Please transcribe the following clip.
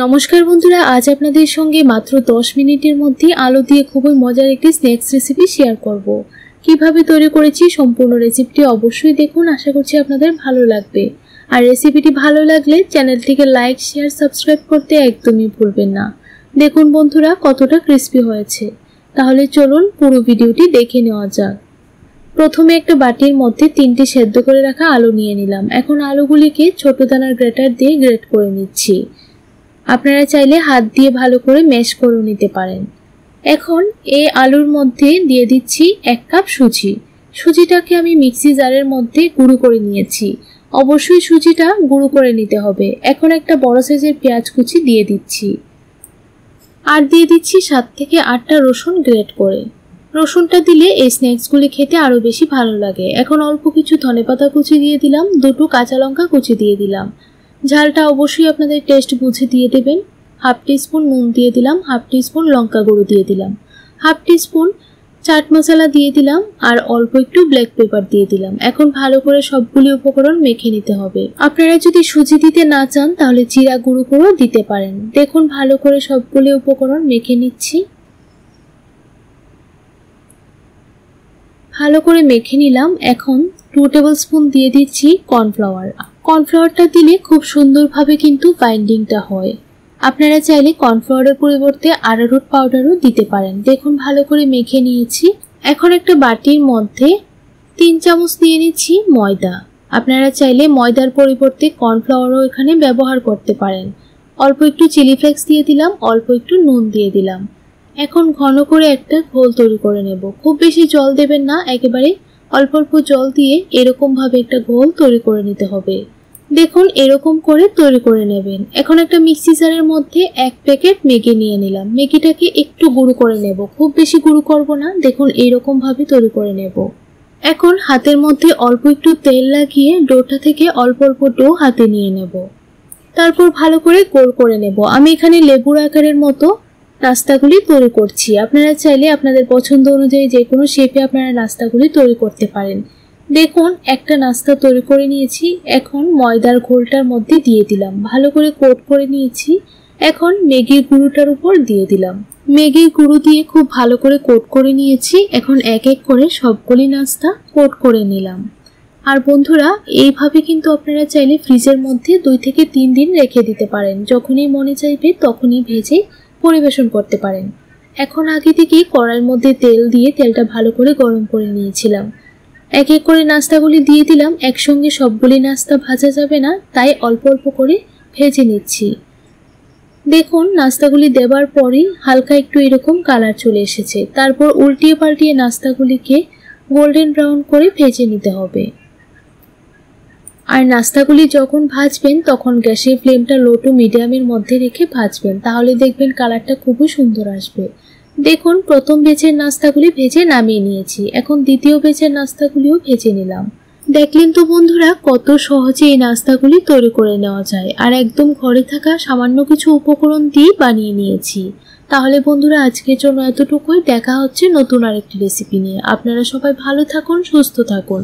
নমস্কার বন্ধুরা, আজ আপনাদের সঙ্গে মাত্র 10 মিনিটের মধ্যে আলু দিয়ে খুবই মজার একটি স্ন্যাক্স রেসিপি শেয়ার করব। কিভাবে তৈরি করেছি সম্পূর্ণ রেসিপিটি অবশ্যই দেখুন, আশা করছি আপনাদের ভালো লাগবে। আর রেসিপিটি ভালো লাগলে চ্যানেলটিকে লাইক, শেয়ার, সাবস্ক্রাইব করতে একদমই ভুলবেন না। দেখুন বন্ধুরা কতটা ক্রিস্পি হয়েছে। তাহলে চলুন পুরো ভিডিওটি দেখে নেওয়া যাক। প্রথমে একটা বাটির মধ্যে 3টি সেদ্ধ করে রাখা আলু নিয়ে নিলাম। এখন আলুগুলিকে ছোট দানার গ্রেটার দিয়ে গ্রেট করে নিচ্ছি। আপনারা চাইলে হাত দিয়ে ভালো করে ম্যাশ করে নিতে পারেন। এখন এই আলুর মধ্যে দিয়ে দিচ্ছি 1 কাপ সুজি। সুজিটাকে আমি মিক্সি জারের মধ্যে গুঁড়ো করে নিয়েছি। অবশ্যই সুজিটা গুঁড়ো করে নিতে হবে। এখন একটা বড় সাইজের পেঁয়াজ কুচি দিয়ে দিচ্ছি। আর দিয়ে দিচ্ছি 7 থেকে 8টা রসুন গ্রেট করে। রসুনটা দিলে এই স্ন্যাক্সগুলি খেতে আরো বেশি ভালো লাগে। এখন অল্প কিছু ধনেপাতা কুচি দিয়ে দিলাম, 2টো কাঁচা লঙ্কা কুচি দিয়ে দিলাম। ঝালটা অবশ্যই আপনাদের টেস্ট বুঝে দিয়ে দেবেন। 1/2 টিস্পুন নুন দিয়ে দিলাম, 1/2 টিস্পুন লঙ্কা গুঁড়ো দিয়ে দিলাম, 1/2 টিস্পুন চাট মশলা দিয়ে দিলাম আর অল্প একটু ব্ল্যাক পেপার দিয়ে দিলাম। এখন ভালো করে সবগুলি উপকরণ মেখে নিতে হবে। আপনারা যদি সুজি দিতে না চান তাহলে জিরা গুঁড়ো করেও দিতে পারেন। দেখুন ভালো করে সবগুলি উপকরণ মেখে নিচ্ছি। ভালো করে মেখে নিলাম। এখন 2 টেবিলস্পুন দিয়ে দিচ্ছি কর্নফ্লাওয়ার। কর্নফ্লাওয়ারটা দিলে খুব সুন্দরভাবে কিন্তু বাইন্ডিংটা হয়। আপনারা চাইলে কর্নফ্লাওয়ারের পরিবর্তে আরারুট পাউডারও দিতে পারেন। দেখুন ভালো করে মেখে নিয়েছি। এখন একটা বাটির মধ্যে 3 চামচ দিয়ে নিচ্ছি ময়দা। আপনারা চাইলে ময়দার পরিবর্তে কর্নফ্লাওয়ারও এখানে ব্যবহার করতে পারেন। অল্প একটু চিলি ফ্লেক্স দিয়ে দিলাম, অল্প একটু নুন দিয়ে দিলাম। এখন ঘন করে একটা ঘোল তৈরি করে নেব। খুব বেশি জল দেবেন না, একেবারে অল্প অল্প জল দিয়ে এরকম ভাবে একটা ঘোল তৈরি করে নিতে হবে। দেখুন এরকম করে তৈরি করে নেবেন। এখন একটা মিক্সি জারের মধ্যে 1 প্যাকেট ম্যাগি নিয়ে নিলাম। ম্যাগিটাকে একটু গুঁড়ো করে নেব, খুব বেশি গুঁড়ো করব না। দেখুন এইরকম ভাবে তৈরি করে নেব। এখন হাতের মধ্যে অল্প একটু তেল লাগিয়ে ডোটা থেকে অল্প অল্প ডো হাতে নিয়ে নেব। তারপর ভালো করে গোল করে নেব। আমি এখানে লেবুর আকারের মতো নাস্তাগুলি তৈরি করছি। আপনারা চাইলে আপনাদের পছন্দ অনুযায়ী যে কোনো শেপে আপনারা নাস্তাগুলি তৈরি করতে পারেন। দেখুন একটা নাস্তা তৈরি করে নিয়েছি। এখন ময়দার ঘোলটার মধ্যে দিয়ে দিলাম, ভালো করে কোট করে নিয়েছি। এখন ম্যাগির গুঁড়োটার উপর দিয়ে দিলাম। ম্যাগির গুঁড়ো দিয়ে খুব ভালো করে কোট করে নিয়েছি। এখন এক এক করে সবগুলি নাস্তা কোট করে নিলাম। আর বন্ধুরা এইভাবে কিন্তু আপনারা চাইলে ফ্রিজের মধ্যে 2 থেকে 3 দিন রেখে দিতে পারেন। যখনই মনে চাইবে তখনই ভেজে পরিবেশন করতে পারেন। এখন আগে থেকেই কড়াইয়ের মধ্যে তেল দিয়ে তেলটা ভালো করে গরম করে নিয়েছিলাম। এক এক করে নাস্তাগুলি দিয়ে দিলাম। একসঙ্গে সবগুলি নাস্তা ভাজা যাবে না, তাই অল্প অল্প করে ভেজে নিচ্ছি। দেখুন নাস্তাগুলি দেবার পরই হালকা একটু এরকম কালার চলে এসেছে। তারপর উল্টিয়ে পাল্টিয়ে নাস্তাগুলিকে গোল্ডেন ব্রাউন করে ভেজে নিতে হবে। আর নাস্তাগুলি যখন ভাজবেন তখন গ্যাসের ফ্লেমটা লো টু মিডিয়ামের মধ্যে রেখে ভাজবেন, তাহলে দেখবেন কালারটা খুবই সুন্দর আসবে। দেখুন প্রথম ব্যাচের নাস্তাগুলি ভেজে নামিয়ে নিয়েছি। এখন দ্বিতীয় ব্যাচের নাস্তাগুলিও ভেজে নিলাম। দেখলেন তো বন্ধুরা কত সহজে এই নাস্তাগুলি তৈরি করে নেওয়া যায়। আর একদম ঘরে থাকা সামান্য কিছু উপকরণ দিয়ে বানিয়ে নিয়েছি। তাহলে বন্ধুরা আজকের জন্য এতটুকুই। দেখা হচ্ছে নতুন আরেকটি রেসিপি নিয়ে। আপনারা সবাই ভালো থাকুন, সুস্থ থাকুন।